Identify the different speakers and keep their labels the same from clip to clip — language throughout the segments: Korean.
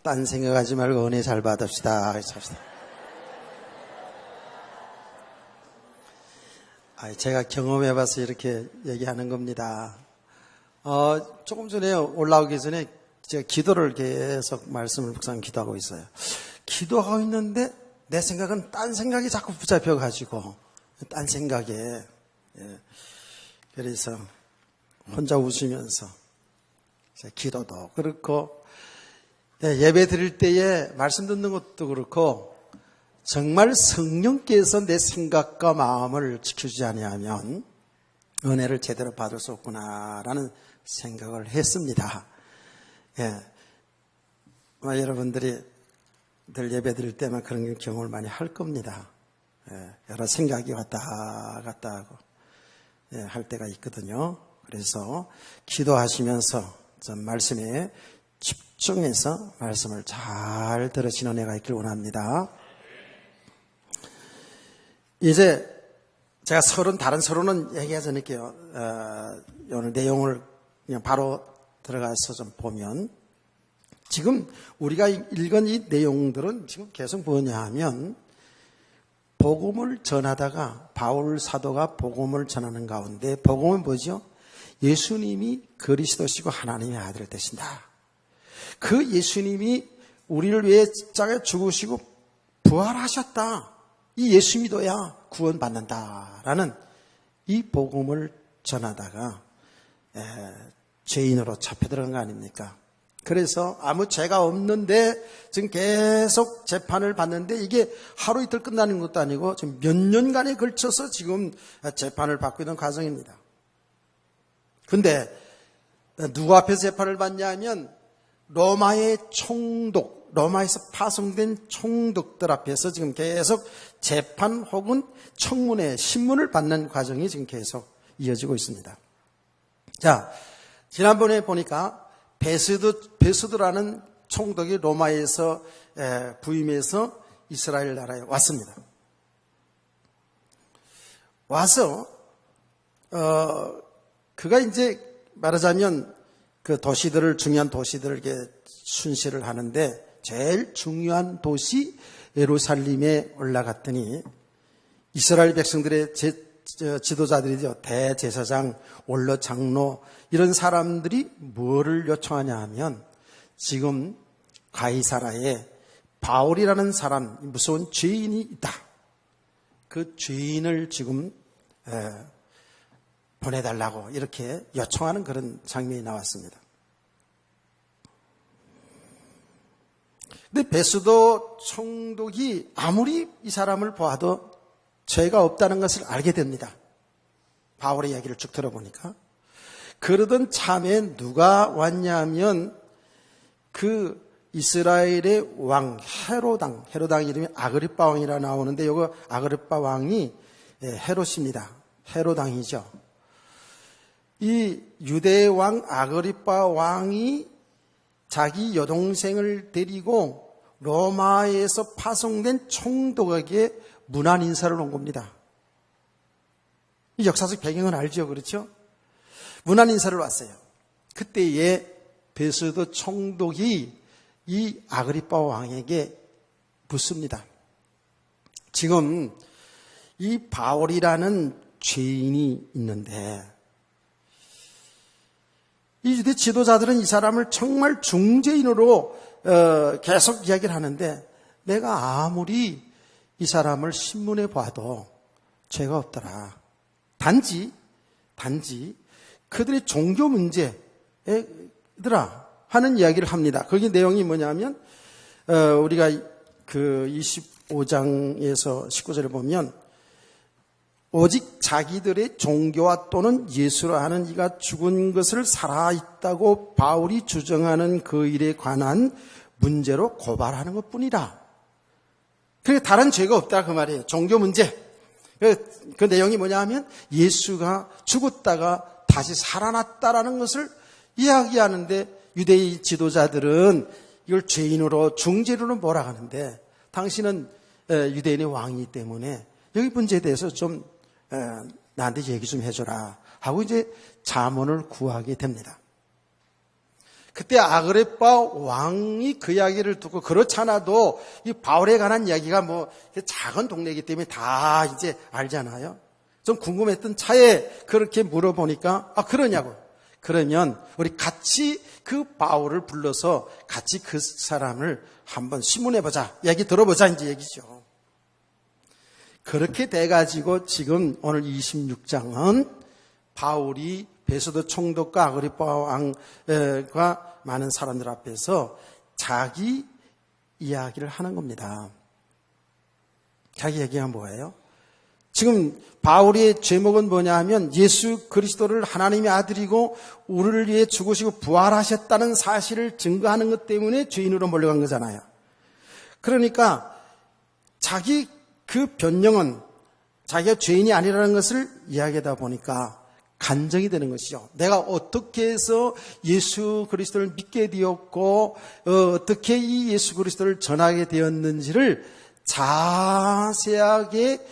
Speaker 1: 딴 생각하지 말고 은혜 잘 받읍시다. 제가 경험해봐서 이렇게 얘기하는 겁니다. 조금 전에 올라오기 전에 제가 기도를 계속 말씀을 묵상 기도하고 있어요. 기도하고 있는데 내 생각은 딴 생각이 자꾸 붙잡혀가지고 딴 생각에 그래서 혼자 웃으면서 기도도 그렇고 예배 드릴 때에 말씀 듣는 것도 그렇고 정말 성령께서 내 생각과 마음을 지켜주지 아니하면 은혜를 제대로 받을 수 없구나라는 생각을 했습니다. 여러분들이 늘 예배 드릴 때만 그런 경험을 많이 할 겁니다. 여러 생각이 왔다 갔다 하고 할 때가 있거든요. 그래서 기도하시면서 좀 말씀에 집중해서 말씀을 잘 들으시는 은혜가 있길 원합니다. 이제 제가 다른 서론은 얘기하지 않을게요. 오늘 내용을 그냥 바로 들어가서 좀 보면 지금 우리가 읽은 이 내용들은 지금 계속 뭐냐 하면 복음을 전하다가 바울 사도가 복음을 전하는 가운데 복음은 뭐죠? 예수님이 그리스도시고 하나님의 아들을 되신다. 그 예수님이 우리를 위해 십자가에 죽으시고 부활하셨다. 이 예수 믿어야 구원받는다라는 이 복음을 전하다가 죄인으로 잡혀들어간 거 아닙니까? 그래서 아무 죄가 없는데 지금 계속 재판을 받는데 이게 하루 이틀 끝나는 것도 아니고 지금 몇 년간에 걸쳐서 지금 재판을 받고 있는 과정입니다. 근데 누구 앞에서 재판을 받냐 하면 로마의 총독, 로마에서 파송된 총독들 앞에서 지금 계속 재판 혹은 청문회, 신문을 받는 과정이 지금 계속 이어지고 있습니다. 자, 지난번에 보니까 베스도라는 총독이 로마에서 부임해서 이스라엘 나라에 왔습니다. 와서 그가 이제 말하자면 그 중요한 도시들을 이렇게 순시를 하는데 제일 중요한 도시 예루살렘에 올라갔더니 이스라엘 백성들의 지도자들이죠. 대제사장, 원로 장로 이런 사람들이 뭐를 요청하냐 하면 지금 가이사라에 바울이라는 사람, 무서운 죄인이 있다. 그 죄인을 지금 보내달라고 이렇게 요청하는 그런 장면이 나왔습니다. 근데 베스도 총독이 아무리 이 사람을 보아도 죄가 없다는 것을 알게 됩니다. 바울의 이야기를 쭉 들어보니까. 그러던 참에 누가 왔냐면 그 이스라엘의 왕 헤로당 이름이 아그리빠 왕이라 나오는데 이거 아그리빠 왕이 헤롯입니다. 헤로당이죠. 이 유대 왕 아그리빠 왕이 자기 여동생을 데리고 로마에서 파송된 총독에게 문안 인사를 온 겁니다. 이 역사적 배경은 알죠, 그렇죠? 문안 인사를 왔어요. 그때에 베스도 총독이 이 아그리빠 왕에게 묻습니다. 지금 이 바울이라는 죄인이 있는데 이 유대 지도자들은 이 사람을 정말 중죄인으로 계속 이야기를 하는데 내가 아무리 이 사람을 신문에 봐도 죄가 없더라. 단지 그들의 종교 문제더라 하는 이야기를 합니다. 거기 내용이 뭐냐면 우리가 그 25장에서 19절에 보면 오직 자기들의 종교와 또는 예수라 하는 이가 죽은 것을 살아있다고 바울이 주장하는 그 일에 관한 문제로 고발하는 것뿐이다. 그게 다른 죄가 없다 그 말이에요. 종교 문제. 그 내용이 뭐냐 하면 예수가 죽었다가 다시 살아났다라는 것을 이야기하는데 유대인 지도자들은 이걸 죄인으로 중죄로 몰아가는데 당신은 유대인의 왕이기 때문에 여기 문제에 대해서 좀 나한테 얘기 좀 해줘라 하고 이제 자문을 구하게 됩니다. 그때 아그리파 왕이 그 이야기를 듣고 그렇잖아도 이 바울에 관한 이야기가 뭐 작은 동네이기 때문에 다 이제 알잖아요. 좀 궁금했던 차에 그렇게 물어보니까 그러냐고. 그러면 우리 같이 그 바울을 불러서 같이 그 사람을 한번 신문해보자. 얘기 들어보자 이제 얘기죠. 그렇게 돼가지고 지금 오늘 26장은 바울이 베소도 총독과 아그리파 왕과 많은 사람들 앞에서 자기 이야기를 하는 겁니다. 자기 얘기가 뭐예요? 지금 바울의 제목은 뭐냐 하면 예수 그리스도를 하나님의 아들이고 우리를 위해 죽으시고 부활하셨다는 사실을 증거하는 것 때문에 죄인으로 몰려간 거잖아요. 그러니까 자기 그 변명은 자기가 죄인이 아니라는 것을 이야기하다 보니까 간증이 되는 것이죠. 내가 어떻게 해서 예수 그리스도를 믿게 되었고 어떻게 이 예수 그리스도를 전하게 되었는지를 자세하게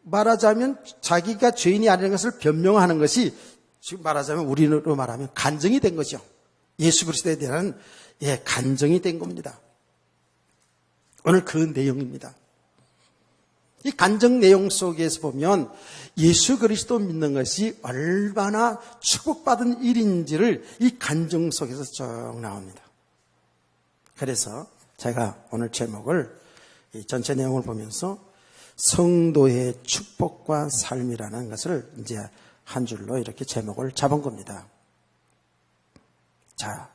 Speaker 1: 말하자면 자기가 죄인이 아니라는 것을 변명하는 것이 지금 말하자면 우리로 말하면 간증이 된 거죠. 예수 그리스도에 대한 간증이 된 겁니다. 오늘 그 내용입니다. 이 간증 내용 속에서 보면 예수 그리스도 믿는 것이 얼마나 축복받은 일인지를 이 간증 속에서 쭉 나옵니다. 그래서 제가 오늘 제목을 이 전체 내용을 보면서 성도의 축복과 삶이라는 것을 이제 한 줄로 이렇게 제목을 잡은 겁니다. 자,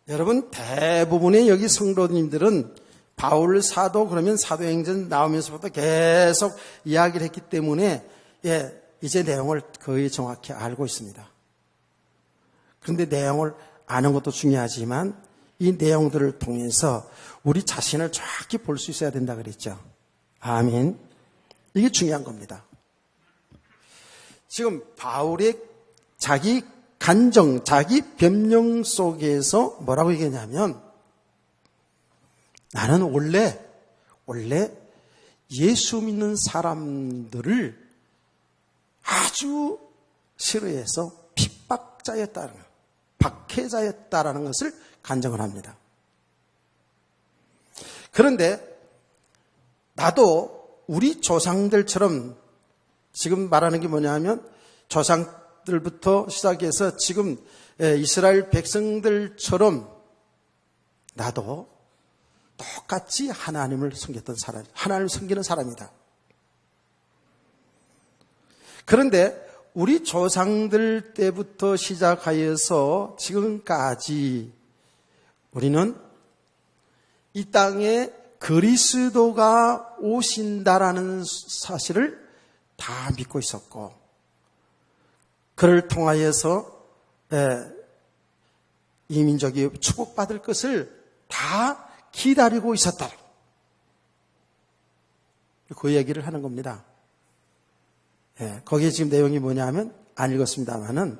Speaker 1: 여러분 대부분의 여기 성도님들은 바울 사도 그러면 사도행전 나오면서부터 계속 이야기를 했기 때문에 이제 내용을 거의 정확히 알고 있습니다. 그런데 내용을 아는 것도 중요하지만 이 내용들을 통해서 우리 자신을 정확히 볼 수 있어야 된다 그랬죠. 아멘. 이게 중요한 겁니다. 지금 바울의 자기 간정, 자기 변명 속에서 뭐라고 얘기했냐면 나는 원래 예수 믿는 사람들을 아주 싫어해서 핍박자였다는 것, 박해자였다라는 것을 간증을 합니다. 그런데 나도 우리 조상들처럼 지금 말하는 게 뭐냐 하면 조상들부터 시작해서 지금 이스라엘 백성들처럼 나도 똑같이 하나님을 섬겼던 사람, 하나님을 섬기는 사람이다. 그런데 우리 조상들 때부터 시작하여서 지금까지 우리는 이 땅에 그리스도가 오신다라는 사실을 다 믿고 있었고 그를 통하여서 이 민족이 축복받을 것을 다 기다리고 있었다. 그 얘기를 하는 겁니다. 거기에 지금 내용이 뭐냐 하면 안 읽었습니다만은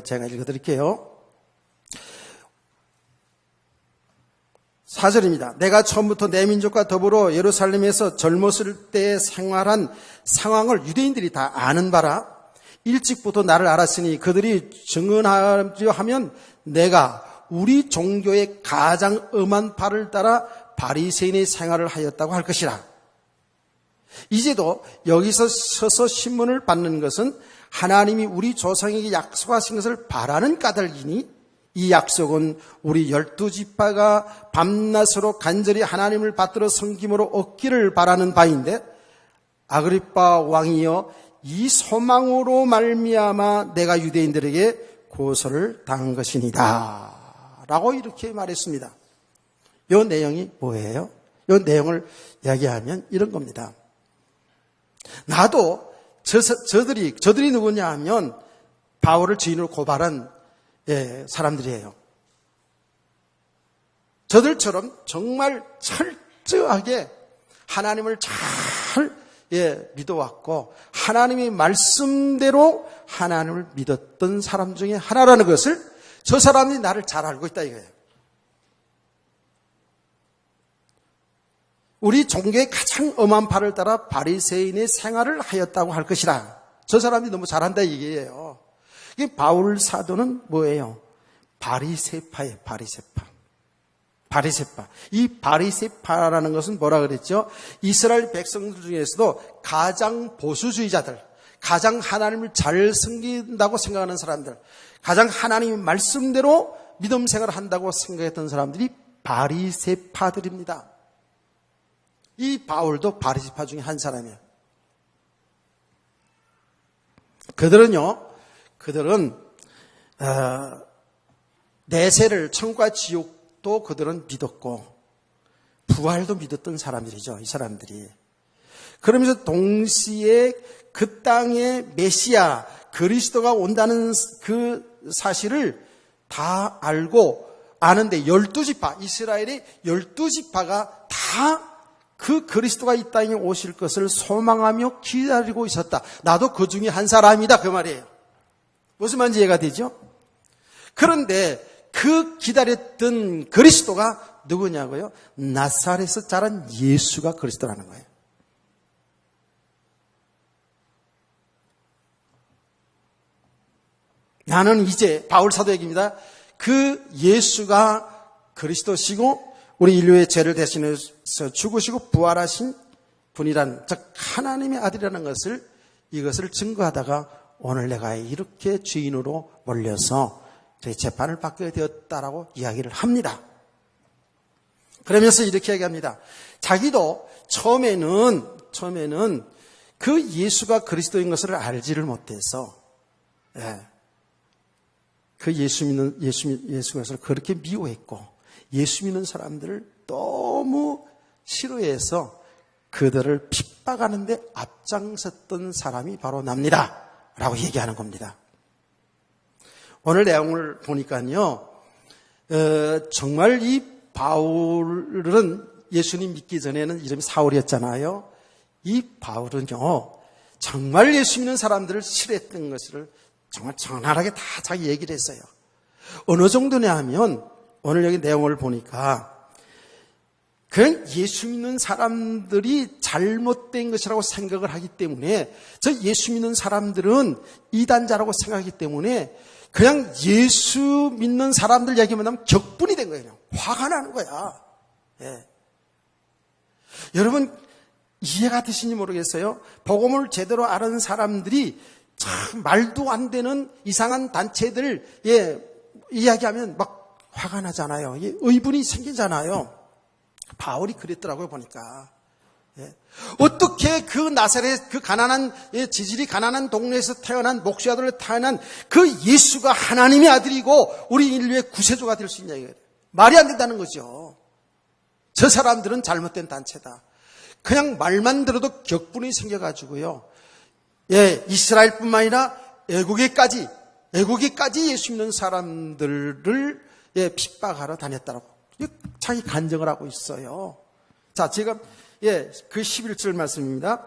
Speaker 1: 제가 읽어드릴게요. 4절입니다. 내가 처음부터 내 민족과 더불어 예루살렘에서 젊었을 때 생활한 상황을 유대인들이 다 아는 바라 일찍부터 나를 알았으니 그들이 증언하려 하면 내가 우리 종교의 가장 엄한 바를 따라 바리새인의 생활을 하였다고 할 것이라. 이제도 여기서 서서 신문을 받는 것은 하나님이 우리 조상에게 약속하신 것을 바라는 까닭이니 이 약속은 우리 12지파가 밤낮으로 간절히 하나님을 받들어 섬김으로 얻기를 바라는 바인데 아그리파 왕이여 이 소망으로 말미암아 내가 유대인들에게 고소를 당한 것이니다. 라고 이렇게 말했습니다. 이 내용이 뭐예요? 이 내용을 이야기하면 이런 겁니다. 나도 저들이 누구냐 하면 바울을 죄인으로 고발한 사람들이에요. 저들처럼 정말 철저하게 하나님을 잘 믿어왔고 하나님의 말씀대로 하나님을 믿었던 사람 중에 하나라는 것을 저 사람이 나를 잘 알고 있다 이거예요. 우리 종교의 가장 엄한 바를 따라 바리새인의 생활을 하였다고 할 것이라. 저 사람이 너무 잘한다 이게예요. 바울 사도는 뭐예요? 바리새파예요. 바리새파. 이 바리새파라는 것은 뭐라 그랬죠? 이스라엘 백성들 중에서도 가장 보수주의자들, 가장 하나님을 잘 섬긴다고 생각하는 사람들, 가장 하나님의 말씀대로 믿음 생활을 한다고 생각했던 사람들이 바리새파들입니다. 이 바울도 바리새파 중에 한 사람이에요. 그들은 내세를, 천과 지옥도 그들은 믿었고 부활도 믿었던 사람들이죠. 이 사람들이. 그러면서 동시에 그 땅에 메시아 그리스도가 온다는 그 사실을 다 알고 아는데 12지파, 이스라엘의 12지파가 다 그 그리스도가 이 땅에 오실 것을 소망하며 기다리고 있었다. 나도 그 중에 한 사람이다. 그 말이에요. 무슨 말인지 이해가 되죠? 그런데 그 기다렸던 그리스도가 누구냐고요? 나사렛에서 자란 예수가 그리스도라는 거예요. 나는 이제 바울 사도 얘기입니다. 그 예수가 그리스도시고 우리 인류의 죄를 대신해서 죽으시고 부활하신 분이란, 즉 하나님의 아들이라는 것을, 이것을 증거하다가 오늘 내가 이렇게 죄인으로 몰려서 재판을 받게 되었다라고 이야기를 합니다. 그러면서 이렇게 얘기합니다. 자기도 처음에는 그 예수가 그리스도인 것을 알지를 못해서 그 예수 것을 그렇게 미워했고 예수 믿는 사람들을 너무 싫어해서 그들을 핍박하는데 앞장섰던 사람이 바로 납니다. 라고 얘기하는 겁니다. 오늘 내용을 보니까요, 정말 이 바울은 예수님 믿기 전에는 이름이 사울이었잖아요. 이 바울은요, 정말 예수 믿는 사람들을 싫어했던 것을 정말 적나라하게 다 자기 얘기를 했어요. 어느 정도냐 하면 오늘 여기 내용을 보니까 그냥 예수 믿는 사람들이 잘못된 것이라고 생각을 하기 때문에, 저 예수 믿는 사람들은 이단자라고 생각하기 때문에 그냥 예수 믿는 사람들 얘기만 하면 격분이 된 거예요. 화가 나는 거야. 예. 여러분 이해가 되시는지 모르겠어요. 복음을 제대로 아는 사람들이 참 말도 안 되는 이상한 단체들 이야기하면 막 화가 나잖아요. 의분이 생기잖아요. 바울이 그랬더라고요, 보니까. 어떻게 그 나사렛, 그 가난한, 지질이 가난한 동네에서 태어난, 목수 아들로 태어난 그 예수가 하나님의 아들이고 우리 인류의 구세주가 될 수 있냐, 이거예요. 말이 안 된다는 거죠. 저 사람들은 잘못된 단체다. 그냥 말만 들어도 격분이 생겨가지고요. 이스라엘뿐만 아니라 애국에까지 예수 믿는 사람들을 핍박하러 다녔다라고 자기 간증을 하고 있어요. 자, 지금 그 11절 말씀입니다.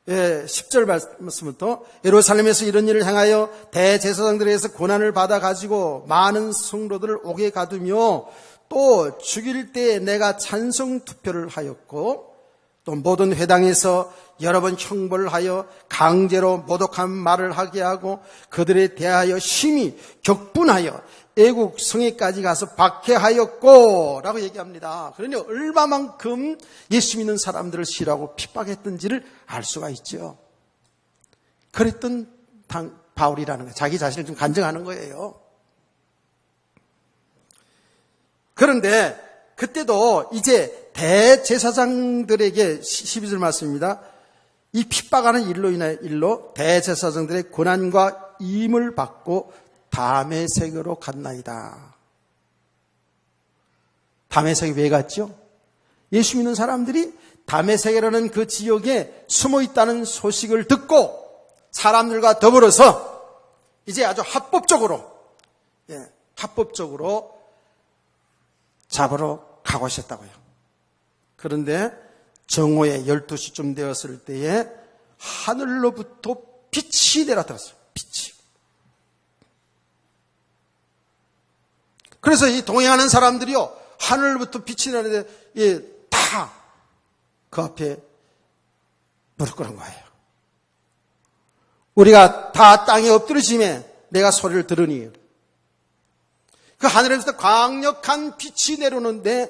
Speaker 1: 10절 말씀부터 예루살렘에서 이런 일을 행하여 대제사장들에게서 고난을 받아 가지고 많은 성도들을 옥에 가두며 또 죽일 때 내가 찬성 투표를 하였고 또 모든 회당에서 여러 번 형벌을 하여 강제로 모독한 말을 하게 하고 그들에 대하여 심히 격분하여 애국 성에까지 가서 박해하였고 라고 얘기합니다. 그러니 얼마만큼 예수 믿는 사람들을 싫어하고 핍박했던지를 알 수가 있죠. 그랬던 바울이라는 거예요. 자기 자신을 좀 간증하는 거예요. 그런데 그때도 이제 대제사장들에게 12절 말씀입니다. 이 핍박하는 일로 대제사장들의 고난과 임을 받고 다메섹으로 갔나이다. 다메섹에 왜 갔죠? 예수 믿는 사람들이 다메섹이라는 그 지역에 숨어 있다는 소식을 듣고 사람들과 더불어서 이제 아주 합법적으로 잡으러 가고 하셨다고요. 그런데 정오에 12시쯤 되었을 때에 하늘로부터 빛이 내려들었어요. 빛이. 그래서 이 동행하는 사람들이요, 하늘로부터 빛이 내리는데 다 그 앞에 무릎 꿇은 거예요. 우리가 다 땅에 엎드려지매 내가 소리를 들으니. 그 하늘에서 강력한 빛이 내려오는데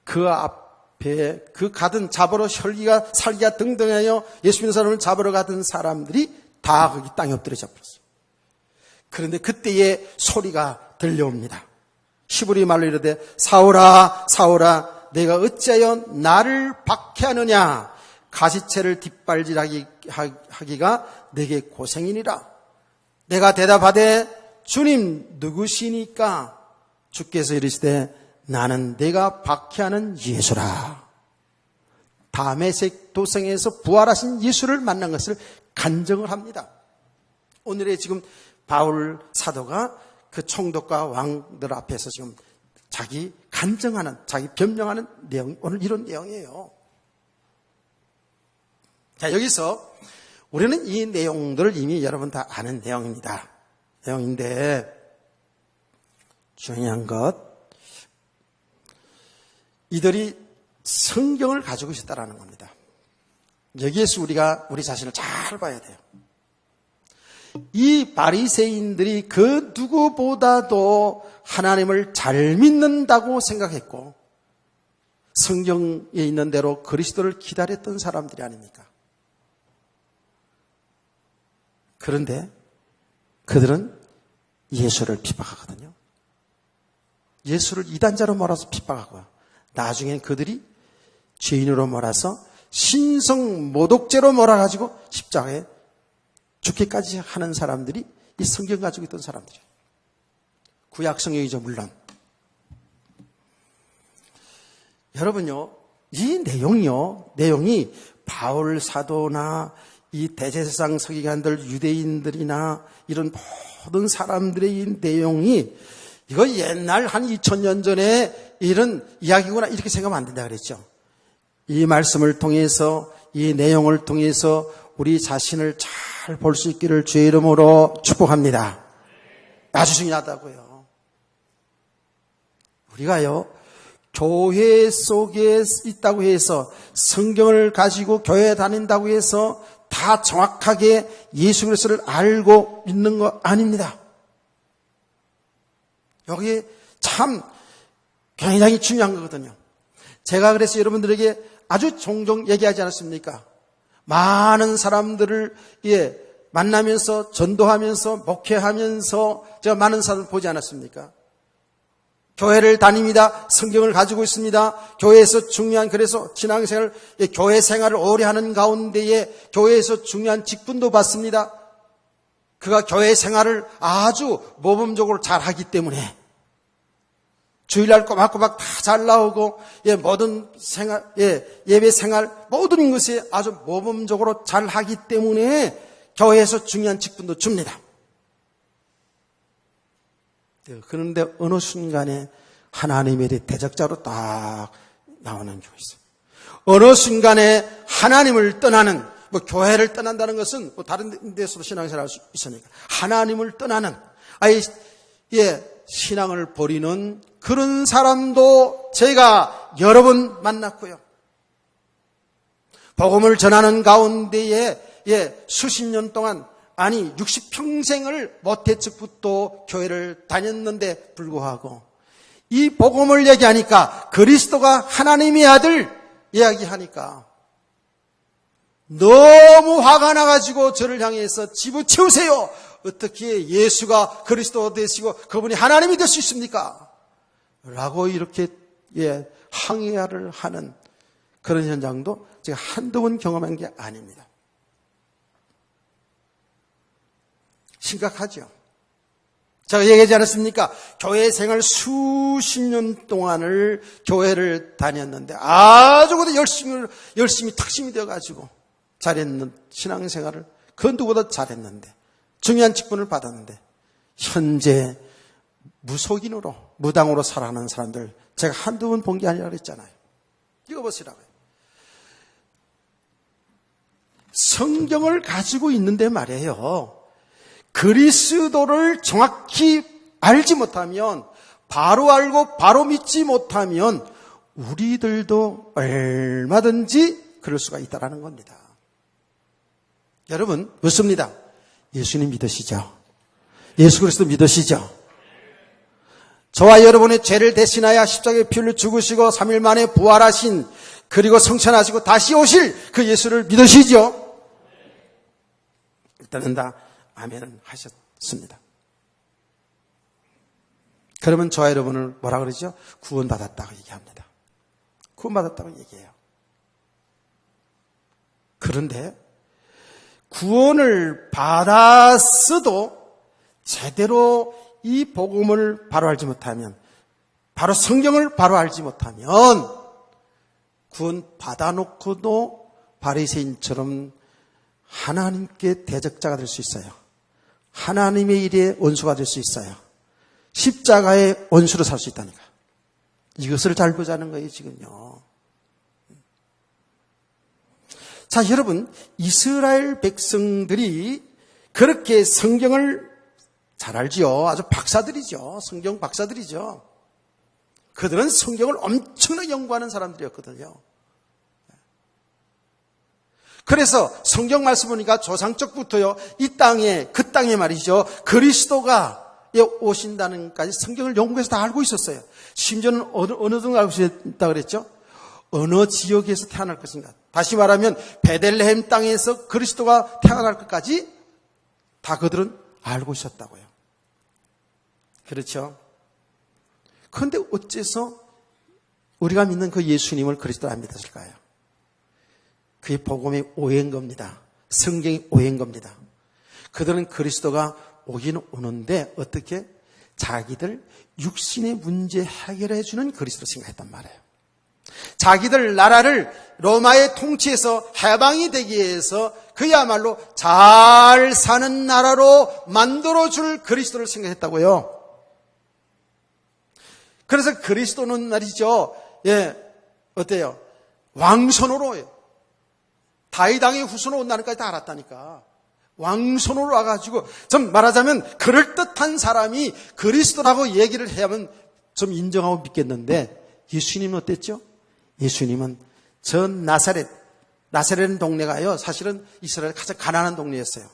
Speaker 1: 그 앞에 그 가든 잡으러 살기가 등등하여 예수 믿는 사람을 잡으러 가던 사람들이 다 거기 땅에 엎드려 잡혔어요. 그런데 그때의 소리가 들려옵니다. 히브리 말로 이르되 사울아 사울아 내가 어찌하여 나를 박해하느냐 가시채를 뒷발질하기가 내게 고생이니라. 내가 대답하되 주님 누구시니까? 주께서 이르시되 나는 내가 박해하는 예수라. 다메섹 도성에서 부활하신 예수를 만난 것을 간증을 합니다. 오늘의 지금 바울 사도가 그 총독과 왕들 앞에서 지금 자기 간증하는, 자기 변명하는 내용이 오늘 이런 내용이에요. 자, 여기서 우리는 이 내용들을 이미 여러분 다 아는 내용인데 중요한 것, 이들이 성경을 가지고 있었다라는 겁니다. 여기에서 우리가 우리 자신을 잘 봐야 돼요. 이 바리새인들이 그 누구보다도 하나님을 잘 믿는다고 생각했고 성경에 있는 대로 그리스도를 기다렸던 사람들이 아닙니까? 그런데 그들은 예수를 핍박하거든요. 예수를 이단자로 몰아서 핍박하고요. 나중엔 그들이 죄인으로 몰아서 신성 모독죄로 몰아가지고 십자가에 죽기까지 하는 사람들이 이 성경 가지고 있던 사람들이에요. 구약 성경이죠, 물론. 여러분요, 이 내용이 바울 사도나 이 대제사장 서기관들, 유대인들이나 이런 모든 사람들의 이 내용이 이거 옛날 한 2000년 전에 이런 이야기구나 이렇게 생각하면 안 된다 그랬죠. 이 말씀을 통해서, 이 내용을 통해서 우리 자신을 잘 볼 수 있기를 주의 이름으로 축복합니다. 아주 중요하다고요. 우리가요, 교회 속에 있다고 해서, 성경을 가지고 교회에 다닌다고 해서 다 정확하게 예수 그리스도를 알고 있는 거 아닙니다. 여기에 참 굉장히 중요한 거거든요. 제가 그래서 여러분들에게 아주 종종 얘기하지 않았습니까? 많은 사람들을 만나면서 전도하면서 목회하면서 제가 많은 사람을 보지 않았습니까? 교회를 다닙니다. 성경을 가지고 있습니다. 교회에서 중요한, 그래서 신앙생활, 교회 생활을 오래 하는 가운데에 교회에서 중요한 직분도 받습니다. 그가 교회 생활을 아주 모범적으로 잘 하기 때문에 주일날 꼬박꼬박 다 잘 나오고, 모든 생활, 예배 생활, 모든 것에 아주 모범적으로 잘 하기 때문에 교회에서 중요한 직분도 줍니다. 그런데 어느 순간에 하나님의 대적자로 딱 나오는 경우가 있어요. 어느 순간에 하나님을 떠나는, 교회를 떠난다는 것은 다른 데서도 신앙생활 할 수 있으니까 하나님을 떠나는, 신앙을 버리는 그런 사람도 제가 여러 번 만났고요. 복음을 전하는 가운데에 수십 년 동안, 아니 60평생을 모태 적부터 교회를 다녔는데 불구하고 이 복음을 얘기하니까, 그리스도가 하나님의 아들 이야기하니까 너무 화가 나가지고 저를 향해서 집어치우세요. 어떻게 예수가 그리스도 되시고 그분이 하나님이 될 수 있습니까? 라고 이렇게 항의를 하는 그런 현장도 제가 한두 번 경험한 게 아닙니다. 심각하죠. 제가 얘기하지 않았습니까? 교회 생활 수십 년 동안을 교회를 다녔는데 아주 열심히 탁심이 되어가지고 잘했는 신앙생활을 그 누구보다 잘했는데, 중요한 직분을 받았는데, 현재 무속인으로, 무당으로 살아가는 사람들 제가 한두 번 본 게 아니라 그랬잖아요. 이거 보시라고요. 성경을 가지고 있는데 말이에요, 그리스도를 정확히 알지 못하면, 바로 알고 바로 믿지 못하면 우리들도 얼마든지 그럴 수가 있다는 겁니다. 여러분, 묻습니다. 예수님 믿으시죠? 예수 그리스도 믿으시죠? 저와 여러분의 죄를 대신하여 십자가에 피 흘려 죽으시고 3일 만에 부활하신, 그리고 성천하시고 다시 오실 그 예수를 믿으시죠? 일단은 다 아멘은 하셨습니다. 그러면 저와 여러분을 뭐라 그러죠? 구원받았다고 얘기합니다. 구원받았다고 얘기해요. 그런데 구원을 받았어도 제대로 이 복음을 바로 알지 못하면, 바로 성경을 바로 알지 못하면 구원 받아놓고도 바리새인처럼 하나님께 대적자가 될 수 있어요. 하나님의 일에 원수가 될 수 있어요. 십자가의 원수로 살 수 있다니까. 이것을 잘 보자는 거예요, 지금요. 자, 여러분, 이스라엘 백성들이 그렇게 성경을 잘 알지요. 아주 박사들이죠. 성경 박사들이죠. 그들은 성경을 엄청나게 연구하는 사람들이었거든요. 그래서 성경 말씀 보니까 조상적부터요, 이 땅에, 그 땅에 말이죠, 그리스도가 오신다는 것까지 성경을 연구해서 다 알고 있었어요. 심지어는 어느 정도 알고 있다 그랬죠? 어느 지역에서 태어날 것인가. 다시 말하면 베들레헴 땅에서 그리스도가 태어날 것까지 다 그들은 알고 있었다고요. 그렇죠? 그런데 어째서 우리가 믿는 그 예수님을 그리스도를 안 믿었을까요? 그게 복음의 오해인 겁니다. 성경의 오해인 겁니다. 그들은 그리스도가 오긴 오는데 어떻게? 자기들 육신의 문제 해결해 주는 그리스도를 생각했단 말이에요. 자기들 나라를 로마의 통치에서 해방이 되기 위해서 그야말로 잘 사는 나라로 만들어줄 그리스도를 생각했다고요. 그래서 그리스도는 말이죠, 어때요? 왕손으로, 다윗왕의 후손으로 온다는 것까지 다 알았다니까. 왕손으로 와가지고, 좀 말하자면 그럴듯한 사람이 그리스도라고 얘기를 해야만 좀 인정하고 믿겠는데, 예수님은 어땠죠? 예수님은 전 나사렛 동네가요, 사실은 이스라엘 가장 가난한 동네였어요.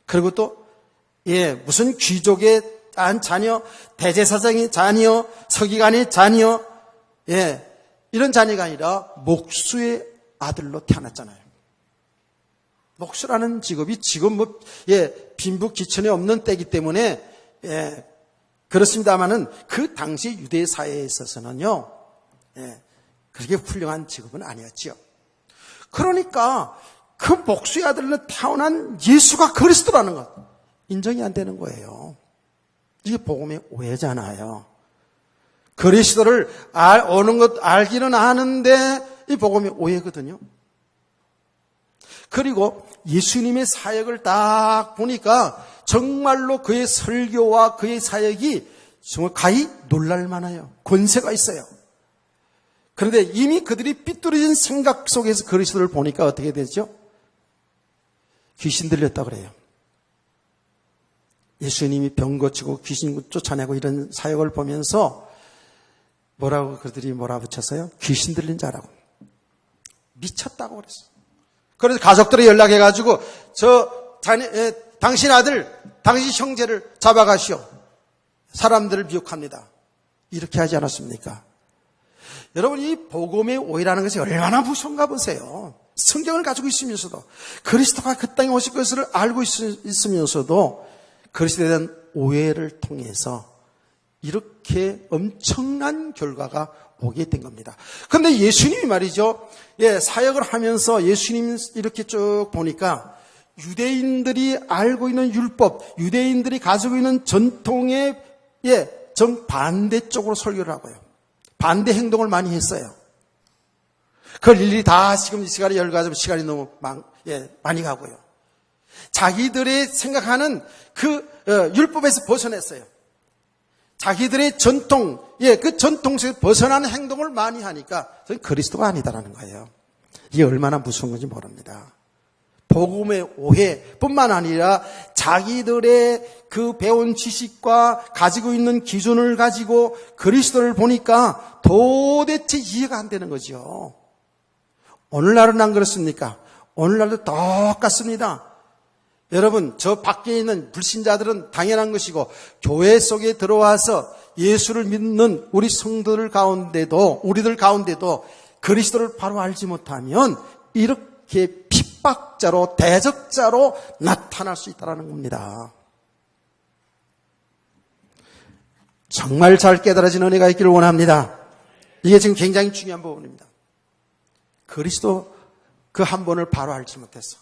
Speaker 1: 그리고 또, 무슨 귀족의 자녀, 대제사장의 자녀, 서기관의 자녀, 이런 자녀가 아니라 목수의 아들로 태어났잖아요. 목수라는 직업이 지금 빈부귀천에 없는 때이기 때문에, 그렇습니다만은 그 당시 유대 사회에 있어서는요, 그렇게 훌륭한 직업은 아니었지요. 그러니까 그 목수의 아들로 태어난 예수가 그리스도라는 것, 인정이 안 되는 거예요. 이게 복음의 오해잖아요. 그리스도를 오는 것 알기는 아는데 이 복음의 오해거든요. 그리고 예수님의 사역을 딱 보니까 정말로 그의 설교와 그의 사역이 정말 가히 놀랄만해요. 권세가 있어요. 그런데 이미 그들이 삐뚤어진 생각 속에서 그리스도를 보니까 어떻게 되죠? 귀신 들렸다고 그래요. 예수님이 병 고치고 귀신 쫓아내고 이런 사역을 보면서 뭐라고 그들이 몰아붙였어요? 귀신 들린 자라고. 미쳤다고 그랬어요. 그래서 가족들이 연락해가지고 당신 아들, 당신 형제를 잡아가시오. 사람들을 미혹합니다. 이렇게 하지 않았습니까? 여러분, 이 복음의 오해라는 것이 얼마나 무서운가 보세요. 성경을 가지고 있으면서도, 그리스도가 그 땅에 오실 것을 알고 있으면서도 그리스도에 대한 오해를 통해서 이렇게 엄청난 결과가 오게 된 겁니다. 그런데 예수님이 말이죠, 사역을 하면서 예수님 이렇게 쭉 보니까 유대인들이 알고 있는 율법, 유대인들이 가지고 있는 전통의 정반대쪽으로 설교를 하고요. 반대 행동을 많이 했어요. 그걸 일일이 다 지금 이 시간에 열가지고 시간이 너무 많이 가고요. 자기들의 생각하는 그 율법에서 벗어냈어요. 자기들의 전통, 그 전통에서 벗어나는 행동을 많이 하니까 그리스도가 아니다라는 거예요. 이게 얼마나 무서운 건지 모릅니다. 복음의 오해뿐만 아니라 자기들의 그 배운 지식과 가지고 있는 기준을 가지고 그리스도를 보니까 도대체 이해가 안 되는 거죠. 오늘날은 안 그렇습니까? 오늘날도 똑같습니다. 여러분, 저 밖에 있는 불신자들은 당연한 것이고 교회 속에 들어와서 예수를 믿는 우리 성도들 가운데도, 우리들 가운데도 그리스도를 바로 알지 못하면 이렇게 핍박자로, 대적자로 나타날 수 있다는 겁니다. 정말 잘 깨달아진 은혜가 있기를 원합니다. 이게 지금 굉장히 중요한 부분입니다. 그리스도 그 한 번을 바로 알지 못했어.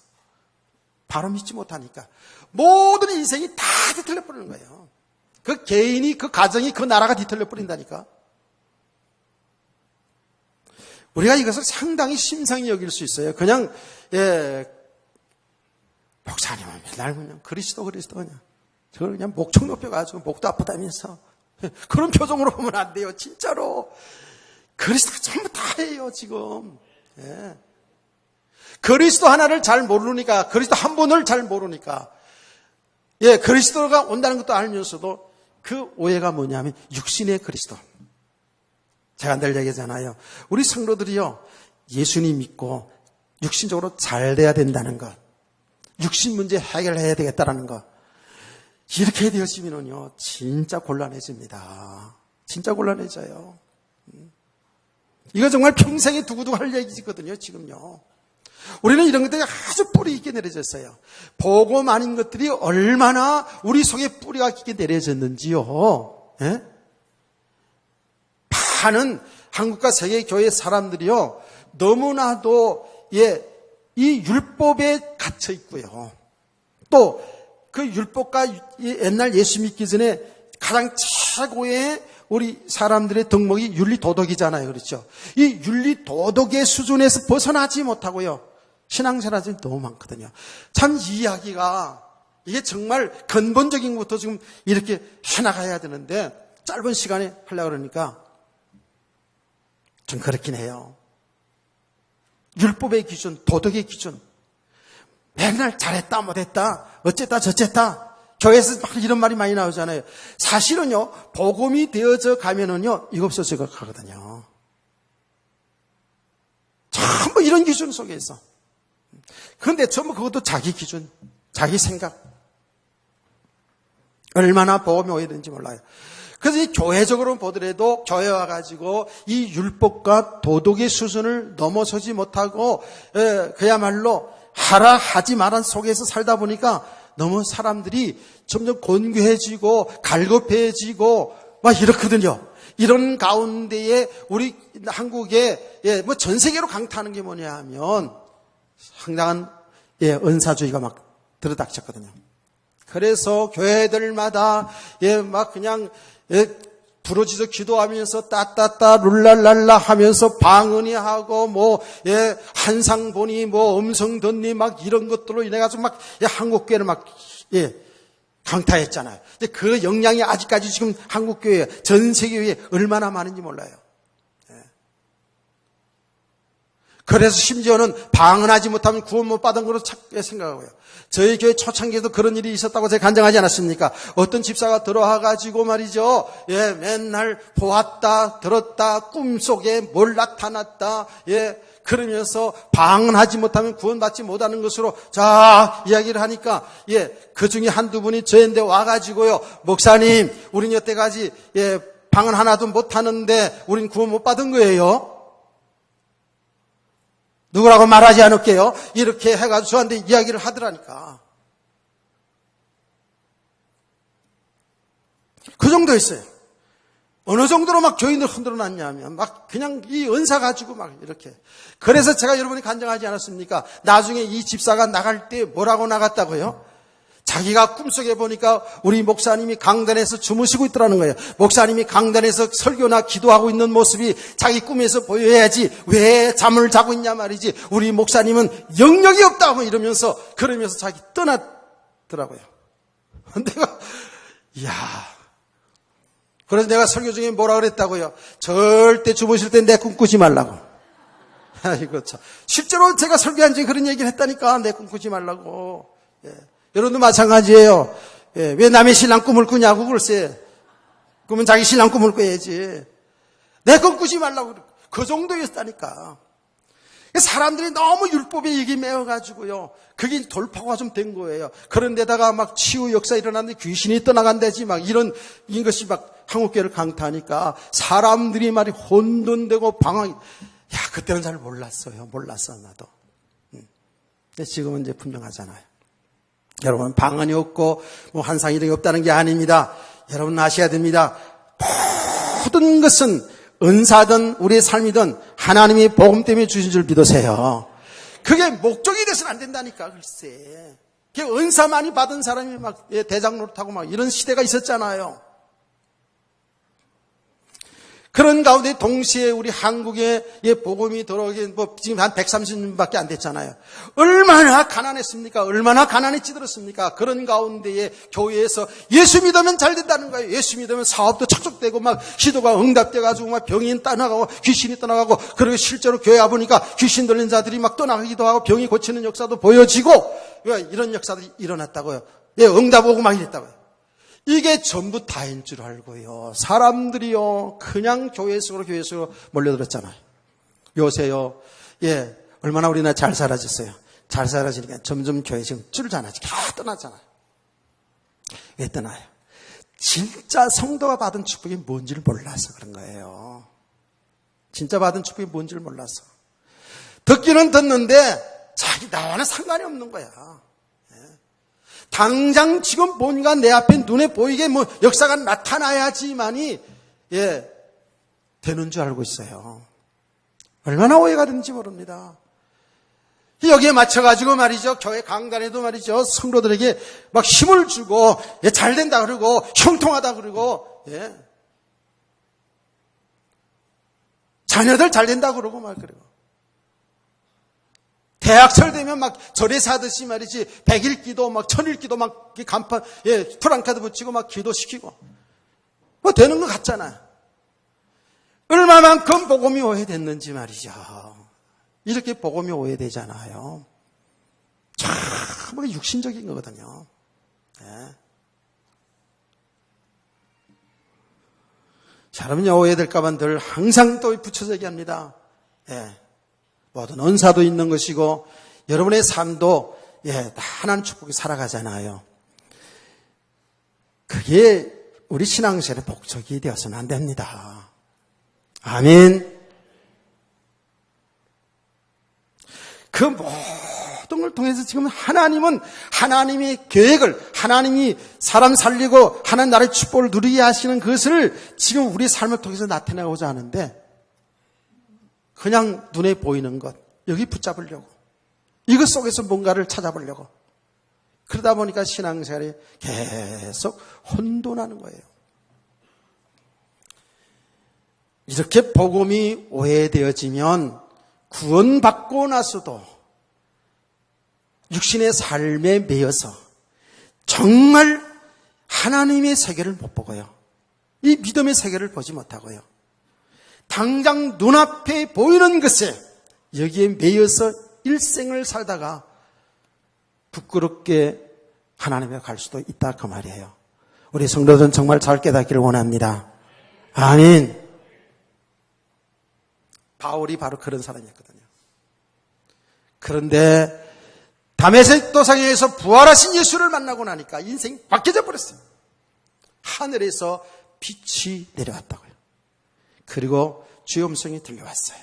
Speaker 1: 바로 믿지 못하니까 모든 인생이 다 뒤틀려 버리는 거예요. 그 개인이, 그 가정이, 그 나라가 뒤틀려 버린다니까. 우리가 이것을 상당히 심상히 여길 수 있어요. 그냥 목사님은 맨날 그냥 그리스도 그냥 저걸 그냥 목청 높여가지고 목도 아프다면서 그런 표정으로 보면 안 돼요. 진짜로 그리스도가 전부 다예요 지금. 그리스도 하나를 잘 모르니까, 그리스도 한 분을 잘 모르니까, 그리스도가 온다는 것도 알면서도 그 오해가 뭐냐면 육신의 그리스도. 제가 늘 얘기하잖아요. 우리 성도들이요, 예수님 믿고 육신적으로 잘 돼야 된다는 것, 육신 문제 해결해야 되겠다라는 것, 이렇게 되어지면요 진짜 곤란해집니다. 진짜 곤란해져요. 이거 정말 평생에 두고두고 할 얘기거든요 지금요. 우리는 이런 것들이 아주 뿌리 깊게 내려졌어요. 복음 아닌 것들이 얼마나 우리 속에 뿌리가 깊게 내려졌는지요. 많은 한국과 세계 교회 사람들이요 너무나도 이 율법에 갇혀 있고요. 또 그 율법과 옛날 예수 믿기 전에 가장 최고의 우리 사람들의 덕목이 윤리도덕이잖아요. 그렇죠? 이 윤리도덕의 수준에서 벗어나지 못하고요. 신앙생활이 너무 많거든요. 참 이 이야기가 이게 정말 근본적인 것부터 지금 이렇게 해나가야 되는데 짧은 시간에 하려고 그러니까 좀 그렇긴 해요. 율법의 기준, 도덕의 기준. 맨날 잘했다 못했다 어쨌다 저쨌다 교회에서 막 이런 말이 많이 나오잖아요. 사실은요 복음이 되어져 가면은요 이거 없어져 가거든요. 전부 이런 기준 속에 있어. 그런데 전부 그것도 자기 기준, 자기 생각. 얼마나 복음이 오해되는지 몰라요. 그래서 이 교회적으로 보더라도 교회 와가지고 이 율법과 도덕의 수준을 넘어서지 못하고 그야말로 하라 하지 마란 속에서 살다 보니까 너무 사람들이 점점 곤괴해지고 갈급해지고 막 이렇거든요. 이런 가운데에 우리 한국에 뭐 전 세계로 강타하는 게 뭐냐 하면 상당한 은사주의가 막 들어닥쳤거든요. 그래서 교회들마다 막 그냥 부르짖어 기도하면서 따따따 룰랄랄라 하면서 방언이하고 뭐 한상보니 뭐 음성 듣니 막 이런 것들로 인해 가지고 막 한국교회를 막 강타했잖아요. 근데 그 영향이 아직까지 지금 한국교회 전 세계에 얼마나 많은지 몰라요. 그래서 심지어는 방언하지 못하면 구원 못 받은 걸로 생각하고요. 저희 교회 초창기에도 그런 일이 있었다고 제가 간증하지 않았습니까? 어떤 집사가 들어와가지고 말이죠. 맨날 보았다, 들었다, 꿈속에 뭘 나타났다, 그러면서 방언하지 못하면 구원받지 못하는 것으로 자, 이야기를 하니까, 그 중에 한두 분이 저한테 와가지고요. 목사님, 우린 여태까지, 방언 하나도 못하는데, 우린 구원 못 받은 거예요. 누구라고 말하지 않을게요. 이렇게 해가지고 저한테 이야기를 하더라니까. 그 정도였어요. 어느 정도로 막 교인들 흔들어 놨냐면 막 그냥 이 은사 가지고 막 이렇게. 그래서 제가 여러분이 간증하지 않았습니까? 나중에 이 집사가 나갈 때 뭐라고 나갔다고요? 자기가 꿈속에 보니까 우리 목사님이 강단에서 주무시고 있더라는 거예요. 목사님이 강단에서 설교나 기도하고 있는 모습이 자기 꿈에서 보여야지 왜 잠을 자고 있냐 말이지. 우리 목사님은 영역이 없다고 이러면서 그러면서 자기 떠났더라고요. 내가 그래서 내가 설교 중에 뭐라 그랬다고요? 절대 주무실 때 내 꿈 꾸지 말라고. 이거 참. 실제로 제가 설교한 적에 그런 얘기를 했다니까. 내 꿈 꾸지 말라고. 여러분도 마찬가지예요. 왜 남의 신랑 꿈을 꾸냐고 글쎄. 그러면 자기 신랑 꿈을 꿔야지. 내 꿈 꾸지 말라고. 그 정도였다니까. 사람들이 너무 율법에 얘기 매어가지고요. 그게 돌파가 좀 된 거예요. 그런데다가 막 치유 역사 일어났는데 귀신이 떠나간다지 막 이런 것이 막 한국교회를 강타하니까 사람들이 말이 혼돈되고 방황이, 그때는 잘 몰랐어요. 몰랐어, 나도. 근데 지금은 이제 분명하잖아요. 여러분, 방언이 없고, 환상이 없다는 게 아닙니다. 여러분 아셔야 됩니다. 모든 것은 은사든 우리의 삶이든 하나님이 복음 때문에 주신 줄 믿으세요. 그게 목적이 돼서는 안 된다니까, 글쎄. 은사 많이 받은 사람이 막 대장 노릇하고 막 이런 시대가 있었잖아요. 그런 가운데 동시에 우리 한국에 복음이 들어오기 지금 한 130년밖에 안 됐잖아요. 얼마나 가난했습니까? 얼마나 가난에 찌들었습니까? 그런 가운데에 교회에서 예수 믿으면 잘 된다는 거예요. 예수 믿으면 사업도 척척되고 막 기도가 응답돼가지고 막 병이 떠나가고 귀신이 떠나가고, 그리고 실제로 교회 와보니까 귀신 들린 자들이 막 떠나가기도 하고 병이 고치는 역사도 보여지고, 이런 역사들이 일어났다고요. 응답 오고 막 이랬다고요. 이게 전부 다인 줄 알고요. 사람들이요, 그냥 교회 속으로 몰려들었잖아요. 요새요, 얼마나 우리나라 잘 살아졌어요. 잘 살아지니까 점점 교회 지금 줄잖아요. 다 떠나잖아요. 왜 떠나요? 진짜 성도가 받은 축복이 뭔지를 몰라서 그런 거예요. 진짜 받은 축복이 뭔지를 몰라서. 듣기는 듣는데 자기 나와는 상관이 없는 거야. 당장 지금 뭔가 내 앞에 눈에 보이게 역사가 나타나야지만이 되는 줄 알고 있어요. 얼마나 오해가 되는지 모릅니다. 여기에 맞춰가지고 말이죠, 교회 강단에도 말이죠, 성도들에게 막 힘을 주고 잘 된다 그러고 형통하다 그러고 자녀들 잘 된다 그러고 막 그러고, 대학철 되면 막 절에 사듯이 말이지, 100일 기도, 막 1000일 기도, 막 간판, 프랑카드 붙이고 막 기도시키고. 되는 것 같잖아요. 얼마만큼 복음이 오해됐는지 말이죠. 이렇게 복음이 오해되잖아요. 참, 육신적인 거거든요. 자, 여러분요, 오해될까봐 늘 항상 또 붙여서 얘기합니다. 모든 은사도 있는 것이고 여러분의 삶도 다 하나님 축복이 살아가잖아요. 그게 우리 신앙생활의 목적이 되어서는 안 됩니다. 아멘. 그 모든 걸 통해서 지금 하나님은 하나님의 계획을, 하나님이 사람 살리고 하나님 나라의 축복을 누리게 하시는 것을 지금 우리 삶을 통해서 나타내고자 하는데, 그냥 눈에 보이는 것, 여기 붙잡으려고, 이것 속에서 뭔가를 찾아보려고, 그러다 보니까 신앙생활이 계속 혼돈하는 거예요. 이렇게 복음이 오해되어지면 구원받고 나서도 육신의 삶에 매여서 정말 하나님의 세계를 못 보고요, 이 믿음의 세계를 보지 못하고요, 당장 눈앞에 보이는 것에 여기에 매여서 일생을 살다가 부끄럽게 하나님에 갈 수도 있다, 그 말이에요. 우리 성도들은 정말 잘 깨닫기를 원합니다. 아멘. 바울이 바로 그런 사람이었거든요. 그런데 다메섹 도상에서 부활하신 예수를 만나고 나니까 인생이 바뀌어져 버렸어요. 하늘에서 빛이 내려왔다고요. 그리고 주의 음성이 들려왔어요.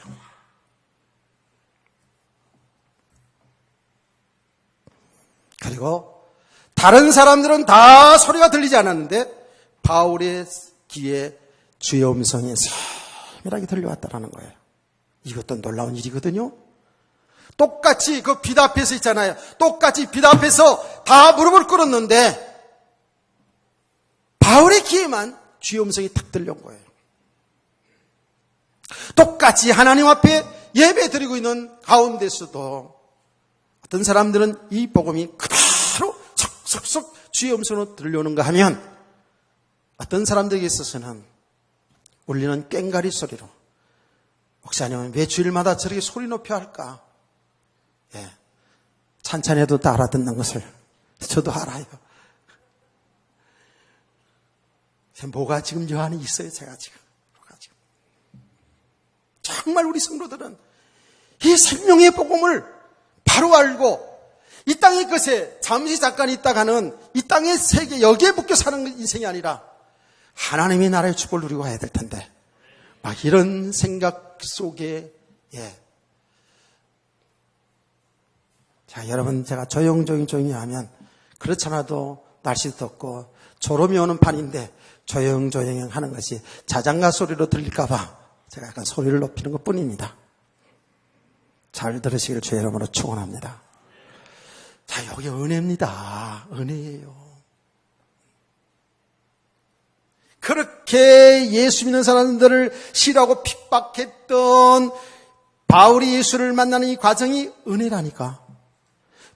Speaker 1: 그리고 다른 사람들은 다 소리가 들리지 않았는데 바울의 귀에 주의 음성이 세밀하게 들려왔다는 거예요. 이것도 놀라운 일이거든요. 똑같이 그 빛 앞에서 있잖아요. 똑같이 빛 앞에서 다 무릎을 꿇었는데 바울의 귀에만 주의 음성이 탁 들려온 거예요. 똑같이 하나님 앞에 예배 드리고 있는 가운데서도 어떤 사람들은 이 복음이 그대로 속속속 주의 음성으로 들려오는가 하면, 어떤 사람들에게 있어서는 울리는 꽹가리 소리로, 목사님은 왜 주일마다 저렇게 소리 높여 할까? 찬찬해도 다 알아듣는 것을 저도 알아요. 뭐가 지금 여 안에 있어요, 제가 지금. 정말 우리 성도들은 이 생명의 복음을 바로 알고 이 땅의 것에 잠시 잠깐 있다가는 이 땅의 세계, 여기에 묶여 사는 인생이 아니라 하나님의 나라의 축복을 누리고 가야 될 텐데. 막 이런 생각 속에, 자, 여러분, 제가 조용히 하면, 그렇잖아도 날씨도 덥고, 졸음이 오는 판인데, 조용히 하는 것이 자장가 소리로 들릴까봐 제가 약간 소리를 높이는 것 뿐입니다. 잘 들으시길 주의 이름으로 축원합니다. 자, 여기 은혜입니다. 은혜예요. 그렇게 예수 믿는 사람들을 싫어하고 핍박했던 바울이 예수를 만나는 이 과정이 은혜라니까.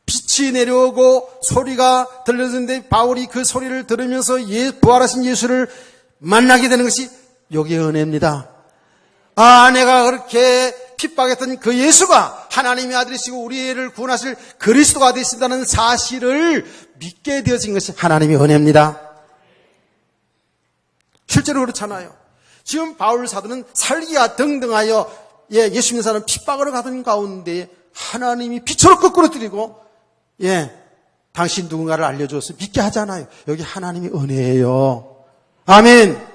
Speaker 1: 빛이 내려오고 소리가 들려졌는데 바울이 그 소리를 들으면서 부활하신 예수를 만나게 되는 것이 여기에 은혜입니다. 아, 내가 그렇게 핍박했던 그 예수가 하나님의 아들이시고 우리를 구원하실 그리스도가 되신다는 사실을 믿게 되어진 것이 하나님의 은혜입니다. 실제로 그렇잖아요. 지금 바울 사도는 살기가 등등하여 예수 믿는 사람 핍박을 가던 가운데 하나님이 빛으로 거꾸로 드리고 당신 누군가를 알려줘서 믿게 하잖아요. 여기 하나님의 은혜예요. 아멘.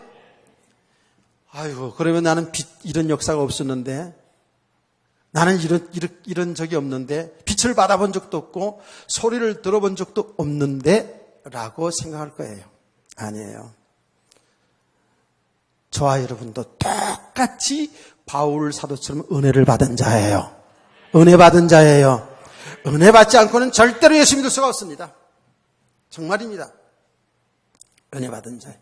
Speaker 1: 아이고, 그러면 나는 이런 역사가 없었는데, 나는 이런 적이 없는데, 빛을 받아본 적도 없고, 소리를 들어본 적도 없는데, 라고 생각할 거예요. 아니에요. 저와 여러분도 똑같이 바울 사도처럼 은혜를 받은 자예요. 은혜 받은 자예요. 은혜 받지 않고는 절대로 예수 믿을 수가 없습니다. 정말입니다. 은혜 받은 자예요.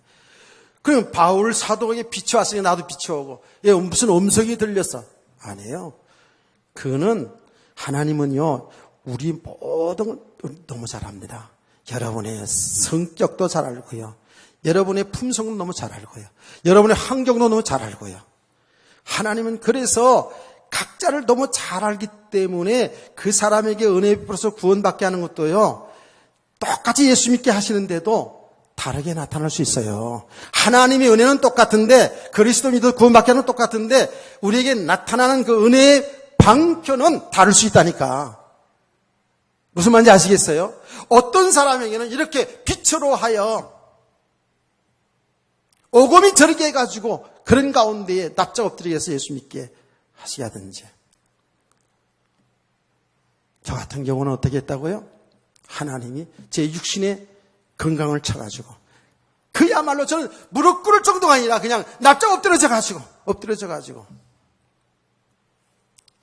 Speaker 1: 그럼 바울 사도에게 빛이 왔으니 나도 빛이 오고, 무슨 음성이 들렸어? 아니에요. 그는, 하나님은요, 우리 모든 걸 너무 잘 압니다. 여러분의 성격도 잘 알고요. 여러분의 품성도 너무 잘 알고요. 여러분의 환경도 너무 잘 알고요. 하나님은 그래서 각자를 너무 잘 알기 때문에 그 사람에게 은혜 베풀어서 구원받게 하는 것도요, 똑같이 예수 믿게 하시는데도 다르게 나타날 수 있어요. 하나님의 은혜는 똑같은데, 그리스도 믿어 구원받게 하는 똑같은데, 우리에게 나타나는 그 은혜의 방편은 다를 수 있다니까. 무슨 말인지 아시겠어요? 어떤 사람에게는 이렇게 빛으로 하여 오금이 저리게 해가지고 그런 가운데에 납작 엎드리게 해서 예수 믿게 하시게 하든지. 저 같은 경우는 어떻게 했다고요? 하나님이 제 육신의 건강을 쳐가지고, 그야말로 저는 무릎 꿇을 정도가 아니라 그냥 납작 엎드려져가지고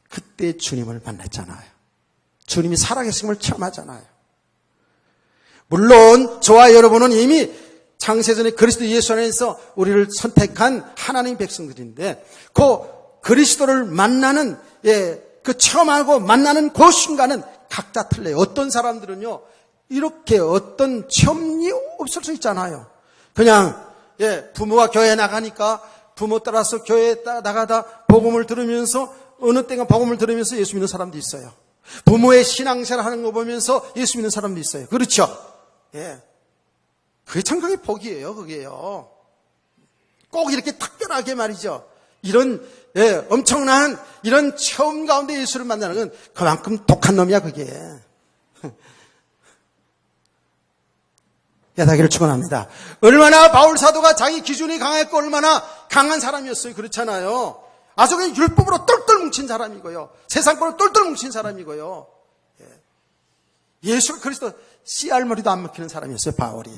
Speaker 1: 그때 주님을 만났잖아요. 주님이 살아계심을 체험하잖아요. 물론 저와 여러분은 이미 창세전에 그리스도 예수 안에서 우리를 선택한 하나님 백성들인데, 그 그리스도를 만나는 그 체험하고 만나는 그 순간은 각자 틀려요. 어떤 사람들은요, 이렇게 어떤 체험이 없을 수 있잖아요. 그냥 부모가 교회에 나가니까 부모 따라서 교회에 나가다 복음을 들으면서, 어느 때가 복음을 들으면서 예수 믿는 사람도 있어요. 부모의 신앙생활 하는 거 보면서 예수 믿는 사람도 있어요. 그렇죠? 그게 천국의 복이에요. 그게요. 꼭 이렇게 특별하게 말이죠. 이런 엄청난 이런 체험 가운데 예수를 만나는 건 그만큼 독한 놈이야, 그게. 야다기를 축원합니다. 얼마나 바울 사도가 자기 기준이 강했고 얼마나 강한 사람이었어요. 그렇잖아요. 아주 그냥 율법으로 똘똘 뭉친 사람이고요. 세상권으로 똘똘 뭉친 사람이고요. 예수가 그리스도 씨알머리도 안 먹히는 사람이었어요, 바울이.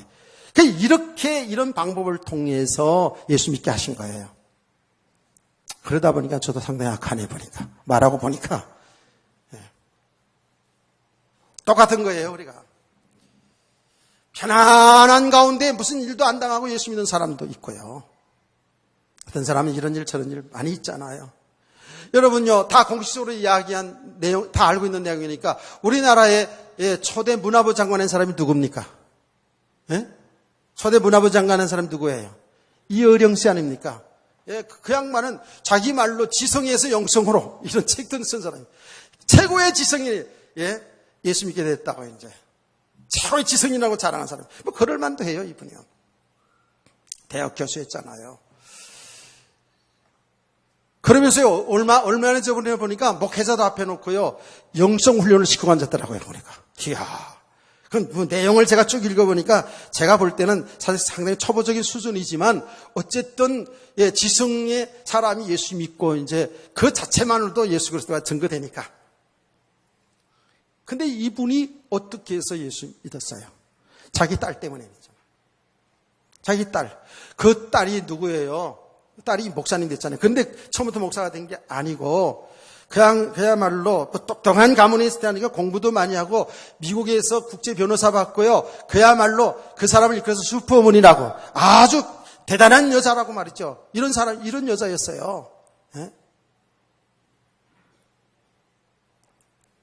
Speaker 1: 이렇게 이런 방법을 통해서 예수 믿게 하신 거예요. 그러다 보니까 저도 상당히 악하네 보니까. 말하고 보니까. 똑같은 거예요, 우리가. 편안한 가운데 무슨 일도 안 당하고 예수 믿는 사람도 있고요. 어떤 사람은 이런 일 저런 일 많이 있잖아요. 여러분요, 다 공식적으로 이야기한 내용 다 알고 있는 내용이니까 우리나라의 초대 문화부 장관한 사람이 누굽니까? 초대 문화부 장관한 사람이 누구예요? 이어령 씨 아닙니까? 그 양반은 자기 말로 지성에서 영성으로 이런 책도 쓴 사람이에요. 최고의 지성이 예수 믿게 됐다고 이제 최고의 지성이라고 자랑한 사람. 뭐 그럴 만도 해요, 이분이요. 대학 교수였잖아요. 그러면서요, 얼마나 저번에 보니까 목회자도 앞에 놓고요, 영성 훈련을 시키고 앉았더라고요, 보니까. 이야. 그 내용을 제가 쭉 읽어보니까 제가 볼 때는 사실 상당히 초보적인 수준이지만 어쨌든 예, 지성의 사람이 예수 믿고 이제 그 자체만으로도 예수 그리스도가 증거되니까. 근데 이분이 어떻게 해서 예수 믿었어요? 자기 딸 때문에 믿죠. 자기 딸. 그 딸이 누구예요? 그 딸이 목사님 됐잖아요. 근데 처음부터 목사가 된 게 아니고 그야말로 똑똑한 가문에 있을 때 하니까 공부도 많이 하고 미국에서 국제 변호사 받고요. 그야말로 그 사람을 이끌어서 슈퍼문이라고 아주 대단한 여자라고 말이죠. 이런 사람, 이런 여자였어요. 예?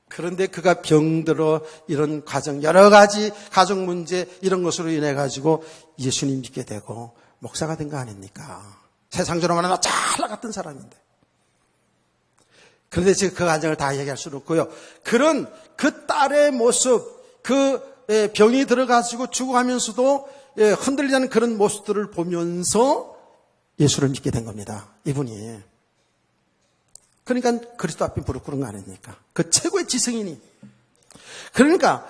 Speaker 1: 그런데 그가 병들어 이런 가정, 여러 가지 가정 문제 이런 것으로 인해 가지고 예수님 믿게 되고 목사가 된 거 아닙니까? 세상적으로 말하면 잘 나갔던 사람인데. 그런데 지금 그 가정을 다 얘기할 수는 없고요. 그런 그 딸의 모습, 그 병이 들어가지고 죽어가면서도 흔들리지 않는 그런 모습들을 보면서 예수를 믿게 된 겁니다. 이분이. 그러니까 그리스도 앞에 무릎 꿇은 거 아닙니까? 그 최고의 지성인이. 그러니까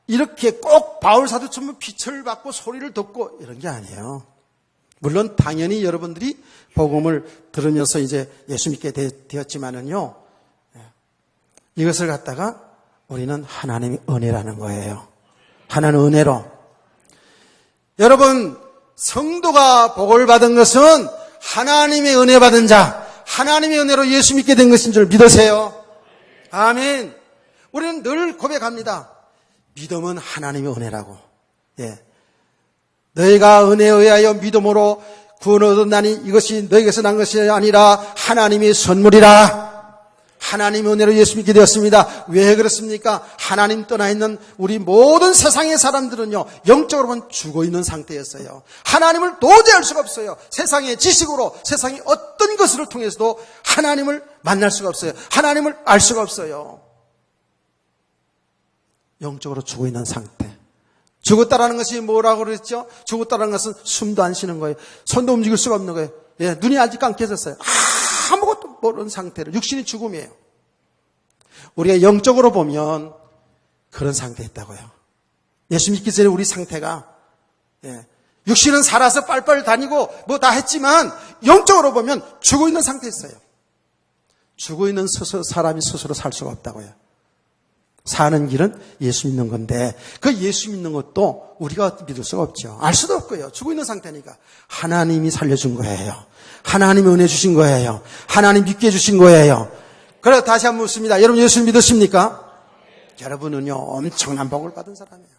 Speaker 1: 이렇게 꼭 바울 사도처럼 빛을 받고 소리를 듣고 이런 게 아니에요. 물론 당연히 여러분들이 복음을 들으면서 이제 예수 믿게 되었지만은요. 이것을 갖다가 우리는 하나님의 은혜라는 거예요. 하나님의 은혜로. 여러분, 성도가 복을 받은 것은 하나님의 은혜 받은 자, 하나님의 은혜로 예수 믿게 된 것인 줄 믿으세요. 아멘. 우리는 늘 고백합니다. 믿음은 하나님의 은혜라고. 예. 너희가 은혜에 의하여 믿음으로 구원을 얻었나니 이것이 너희에게서 난 것이 아니라 하나님의 선물이라. 하나님의 은혜로 예수 믿게 되었습니다. 왜 그렇습니까? 하나님 떠나 있는 우리 모든 세상의 사람들은요, 영적으로 보면 죽어 있는 상태였어요. 하나님을 도저히 알 수가 없어요. 세상의 지식으로, 세상의 어떤 것을 통해서도 하나님을 만날 수가 없어요. 하나님을 알 수가 없어요. 영적으로 죽어 있는 상태. 죽었다라는 것이 뭐라고 그랬죠? 죽었다라는 것은 숨도 안 쉬는 거예요. 손도 움직일 수가 없는 거예요. 예, 눈이 아직 감겨졌어요. 아무것도 모르는 상태로, 육신이 죽음이에요. 우리가 영적으로 보면 그런 상태에 있다고요. 예수 믿기 전에 우리 상태가, 예, 육신은 살아서 빨빨 다니고 뭐 다 했지만 영적으로 보면 죽어 있는 상태에 있어요. 죽어 있는 사람이 스스로 살 수가 없다고요. 사는 길은 예수 믿는 건데 그 예수 믿는 것도 우리가 믿을 수가 없죠. 알 수도 없고요. 죽어 있는 상태니까. 하나님이 살려준 거예요. 하나님이 은혜 주신 거예요. 하나님 믿게 해주신 거예요. 그래서 다시 한번 묻습니다. 여러분 예수 믿으십니까? 여러분은요 엄청난 복을 받은 사람이에요.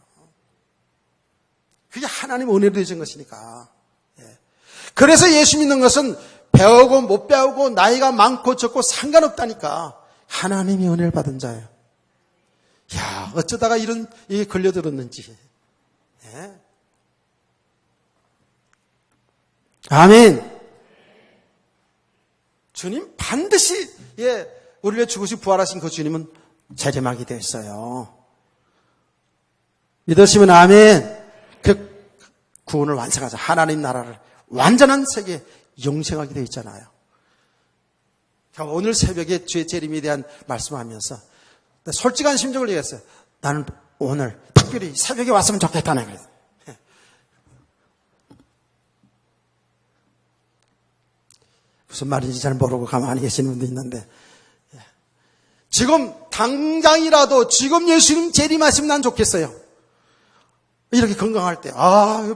Speaker 1: 그게 하나님 은혜로 되신 것이니까. 예. 그래서 예수 믿는 것은 배우고 못 배우고 나이가 많고 적고 상관없다니까. 하나님이 은혜를 받은 자예요. 야, 어쩌다가 이런 일이 걸려들었는지. 예. 아멘. 주님 반드시, 예, 우리를 위해 죽으시고 부활하신 그 주님은 재림하게 되어 있어요. 믿으시면 아멘. 그 구원을 완성하자. 하나님 나라를 완전한 세계에 영생하게 되어 있잖아요. 오늘 새벽에 주의 재림에 대한 말씀하면서 솔직한 심정을 얘기했어요. 나는 오늘 특별히 새벽에 왔으면 좋겠다는 거예요. 무슨 말인지 잘 모르고 가만히 계시는 분도 있는데, 지금 당장이라도 지금 예수님 재림하시면 난 좋겠어요. 이렇게 건강할 때,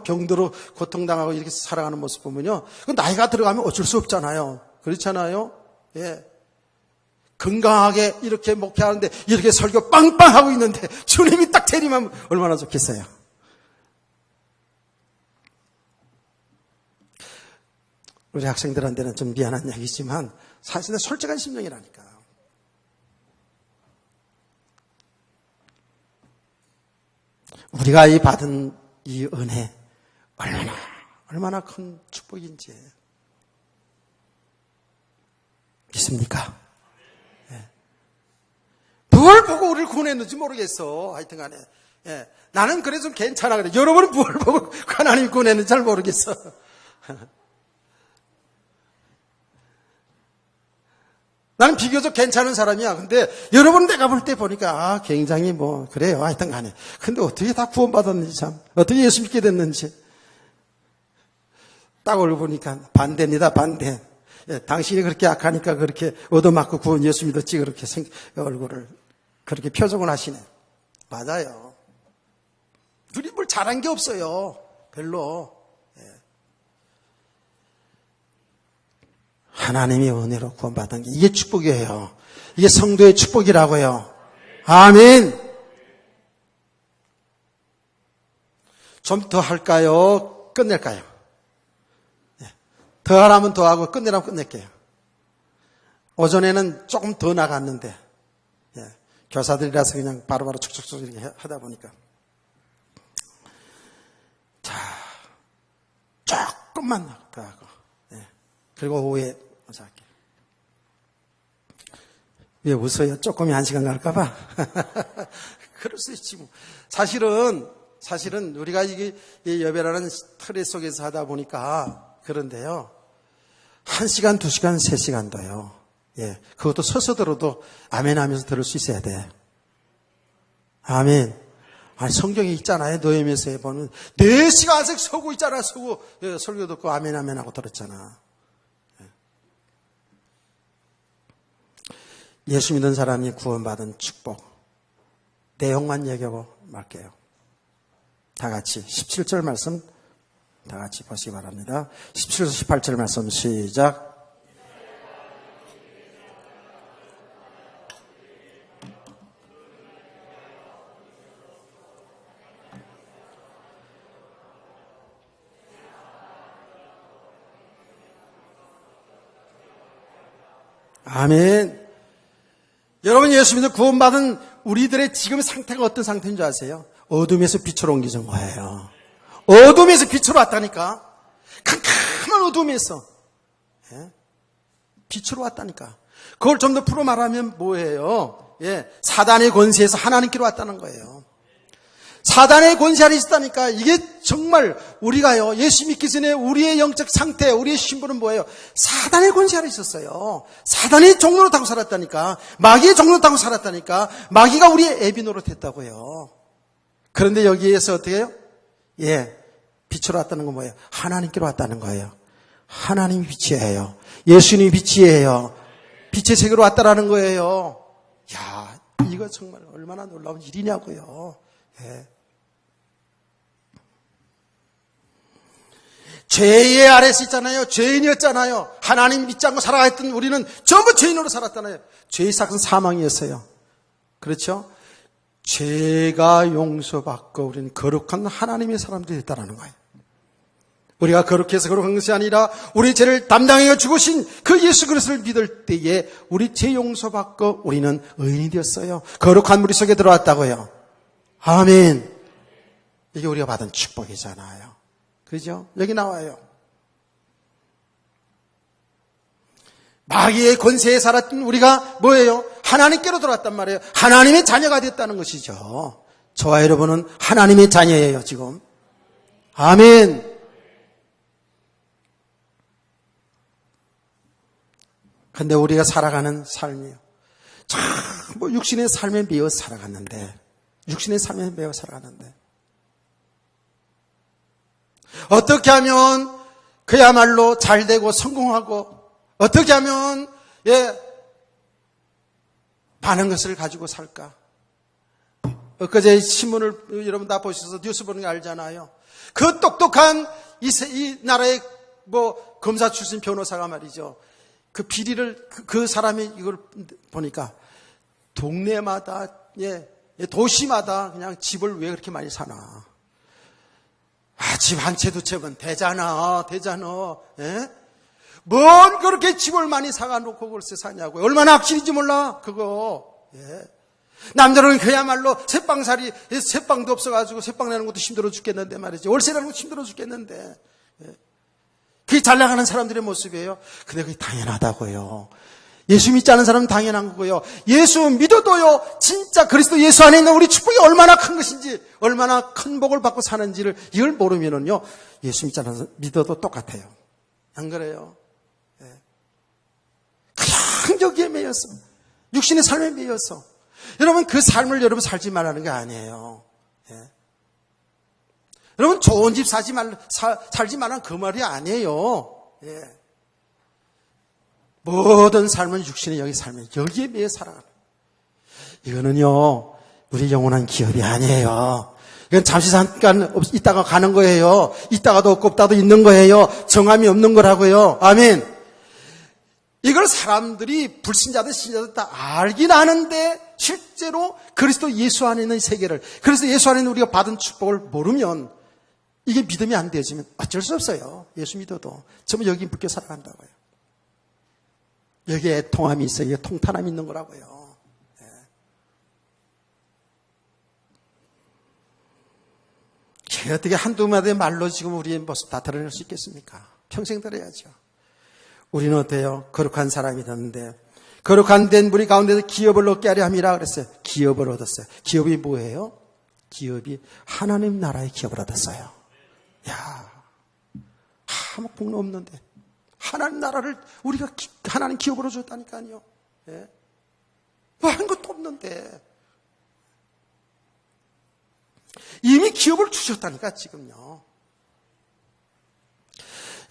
Speaker 1: 병들어 고통당하고 이렇게 살아가는 모습 보면요, 나이가 들어가면 어쩔 수 없잖아요. 그렇잖아요. 예. 건강하게 이렇게 목회하는데 이렇게 설교 빵빵 하고 있는데 주님이 딱 재림하면 얼마나 좋겠어요. 우리 학생들한테는 좀 미안한 얘기지만 사실은 솔직한 심정이라니까. 우리가 이 받은 이 은혜 얼마나 큰 축복인지 믿습니까? 뭘 보고 우리를 구원했는지 모르겠어. 하여튼 간에. 예. 나는 그래서 좀 괜찮아 그래. 여러분은 뭘 보고 하나님이 구원했는지 잘 모르겠어. 나는 비교적 괜찮은 사람이야. 근데 여러분 내가 볼 때 보니까 굉장히 그래요. 하여튼 간에. 근데 어떻게 다 구원받았는지 참. 어떻게 예수 믿게 됐는지. 딱 얼굴 보니까 반대입니다. 반대. 예, 당신이 그렇게 약하니까 그렇게 얻어맞고 구원 예수 믿었지. 그렇게 얼굴을 그렇게 표정을 하시네. 맞아요. 우리 뭘 잘한 게 없어요. 별로. 예. 하나님의 은혜로 구원받은 게 이게 축복이에요. 이게 성도의 축복이라고요. 아멘. 좀 더 할까요? 끝낼까요? 더 하라면 더 하고 끝내라면 끝낼게요. 오전에는 조금 더 나갔는데 교사들이라서 그냥 바로바로 촉촉촉 이렇게 하다 보니까 자 조금만 더 하고 그리고 오후에 먼저 할게요. 왜 웃어요? 조금이 1시간 갈까 봐. 그럴 수 있지 뭐. 사실은 우리가 이게 예배라는 틀 속에서 하다 보니까 그런데요. 1시간, 2시간, 3시간 더요. 예. 그것도 서서 들어도 아멘 하면서 들을 수 있어야 돼. 아멘. 아니, 성경에 있잖아요. 노예미에서 보면 4시간씩 서고 있잖아. 서고 설교 듣고 아멘 아멘 하고 들었잖아. 예수 믿는 사람이 구원받은 축복. 내용만 얘기하고 말게요. 다 같이 17절 말씀 다 같이 보시기 바랍니다. 17절 18절 말씀 시작. 아멘. 여러분 예수 믿는 구원받은 우리들의 지금 상태가 어떤 상태인 줄 아세요? 어둠에서 빛으로 옮겨진 거예요. 어둠에서 빛으로 왔다니까. 캄캄한 어둠에서 빛으로 왔다니까. 그걸 좀 더 풀어 말하면 뭐예요? 사단의 권세에서 하나님께로 왔다는 거예요. 사단의 권세 아래 있었다니까. 이게 정말 우리가요, 예수 믿기 전에 우리의 영적 상태, 우리의 신분은 뭐예요? 사단의 권세 아래 있었어요. 사단의 종로로 타고 살았다니까. 마귀의 종로로 타고 살았다니까. 마귀가 우리의 애비 노릇했다고요. 그런데 여기에서 어떻게 해요? 빛으로 왔다는 건 뭐예요? 하나님께로 왔다는 거예요. 하나님이 빛이에요. 예수님이 빛이에요. 빛의 세계로 왔다라는 거예요. 야, 이거 정말 얼마나 놀라운 일이냐고요. 죄의 아래서 있잖아요. 죄인이었잖아요. 하나님 믿지 않고 살아갔던 우리는 전부 죄인으로 살았잖아요. 죄의 삭은 사망이었어요. 그렇죠? 죄가 용서받고 우리는 거룩한 하나님의 사람들이 됐다는 거예요. 우리가 거룩해서 거룩한 것이 아니라 우리 죄를 담당해 죽으신 그 예수 그리스도를 믿을 때에 우리 죄 용서받고 우리는 의인이 되었어요. 거룩한 무리 속에 들어왔다고요. 아멘. 이게 우리가 받은 축복이잖아요. 그죠? 여기 나와요. 마귀의 권세에 살았던 우리가 뭐예요? 하나님께로 돌아왔단 말이에요. 하나님의 자녀가 됐다는 것이죠. 저와 여러분은 하나님의 자녀예요, 지금. 아멘. 근데 우리가 살아가는 삶이요. 참, 육신의 삶에 매여 살아갔는데, 어떻게 하면 그야말로 잘 되고 성공하고, 어떻게 하면, 많은 것을 가지고 살까? 엊그제 신문을 여러분 다 보셔서 뉴스 보는 거 알잖아요. 그 똑똑한 이 나라의 검사 출신 변호사가 말이죠. 그 비리를, 그 사람이 이걸 보니까 동네마다, 도시마다 그냥 집을 왜 그렇게 많이 사나. 집 한 채 두 채면 되잖아. 뭔 그렇게 집을 많이 사가놓고 그걸 사냐고. 얼마나 악질인지 몰라, 그거. 남자는 그야말로 새빵도 없어가지고 새빵 내는 것도 힘들어 죽겠는데 말이지. 월세 내는 것도 힘들어 죽겠는데. 그게 잘 나가는 사람들의 모습이에요. 근데 그게 당연하다고요. 예수 믿지 않은 사람은 당연한 거고요. 예수 믿어도요, 진짜 그리스도 예수 안에 있는 우리 축복이 얼마나 큰 것인지, 얼마나 큰 복을 받고 사는지를 이걸 모르면은요, 예수 믿지 않은 사람 믿어도 똑같아요. 안 그래요? 그냥 항상 여기에 매였어. 육신의 삶에 매였어. 여러분, 그 삶을 여러분 살지 말라는 게 아니에요. 예. 여러분, 좋은 집 살지 말라는 그 말이 아니에요. 예. 모든 삶은 육신의 여기 삶에 여기에 매여 살아가는. 이거는요, 우리 영원한 기업이 아니에요. 이건 잠시 잠깐 있다가 가는 거예요. 있다가도 없고 없다도 있는 거예요. 정함이 없는 거라고요. 아멘. 이걸 사람들이 불신자들 신자들 다 알긴 아는데 실제로 그리스도 예수 안에 있는 세계를, 그래서 예수 안에 있는 우리가 받은 축복을 모르면 이게 믿음이 안 되어지면 어쩔 수 없어요. 예수 믿어도 전부 여기 묶여 살아간다고요. 여기에 통함이 있어요. 여기에 통탄함이 있는 거라고요. 어떻게 한두 마디의 말로 지금 우리의 모습 다 드러낼 수 있겠습니까? 평생 들어야죠. 우리는 어때요? 거룩한 사람이 됐는데, 거룩한 된 우리 가운데서 기업을 얻게 하려 함이라 그랬어요. 기업을 얻었어요. 기업이 뭐예요? 기업이 하나님 나라의 기업을 얻었어요. 야, 아무 공로 없는데 하나님 나라를 우리가 하나님 기업으로 줬다니까요. 예? 뭐 한 것도 없는데 이미 기업을 주셨다니까 지금요.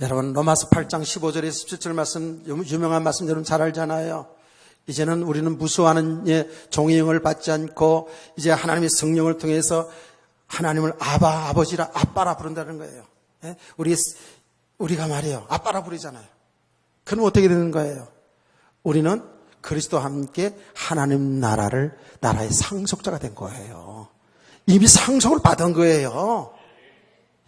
Speaker 1: 여러분, 로마서 8장 15절에서 17절 말씀, 유명한 말씀 여러분 잘 알잖아요. 이제는 우리는 무수하는 종의 영을 받지 않고 이제 하나님의 성령을 통해서 하나님을 아버지라, 아빠라 부른다는 거예요. 예? 우리가 말이에요. 아빠라 부르잖아요. 그럼 어떻게 되는 거예요? 우리는 그리스도와 함께 하나님 나라의 상속자가 된 거예요. 이미 상속을 받은 거예요.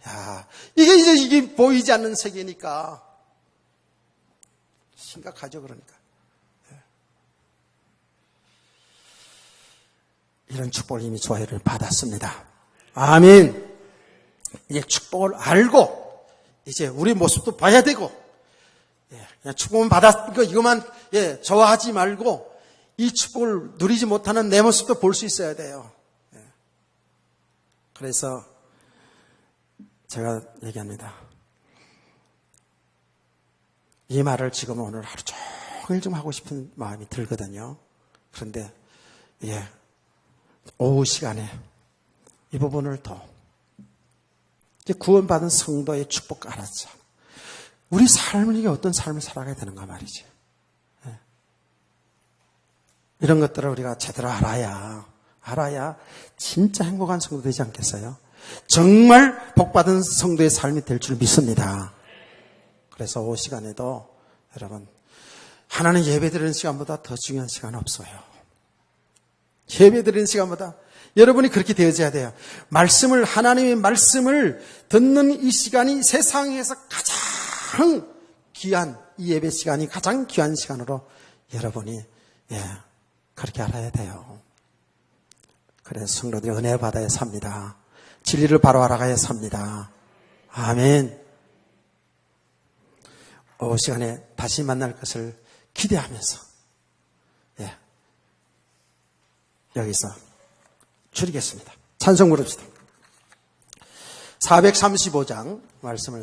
Speaker 1: 야, 이게 보이지 않는 세계니까 심각하죠. 그러니까 이런 축복을 이미 조회를 받았습니다. 아멘. 이제 축복을 알고 이제 우리 모습도 봐야 되고, 그냥 축복은 이것만 좋아하지 말고 이 축복을 누리지 못하는 내 모습도 볼 수 있어야 돼요. 그래서 제가 얘기합니다. 이 말을 지금 오늘 하루 종일 좀 하고 싶은 마음이 들거든요. 그런데 오후 시간에 이 부분을 더 이제 구원받은 성도의 축복 알았죠. 우리 삶을 이게 어떤 삶을 살아가야 되는가 말이지. 이런 것들을 우리가 제대로 알아야 진짜 행복한 성도 되지 않겠어요? 정말 복받은 성도의 삶이 될 줄 믿습니다. 그래서 오후 시간에도 여러분, 하나님 예배드리는 시간보다 더 중요한 시간 없어요. 예배드리는 시간보다 여러분이 그렇게 되어져야 돼요. 하나님의 말씀을 듣는 이 시간이 세상에서 가장 귀한, 이 예배 시간이 가장 귀한 시간으로 여러분이 그렇게 알아야 돼요. 그래서 성도들이 은혜 받아야 삽니다. 진리를 바로 알아가야 삽니다. 아멘. 오후 시간에 다시 만날 것을 기대하면서 여기서 줄이겠습니다. 찬송 부릅시다. 435장 말씀을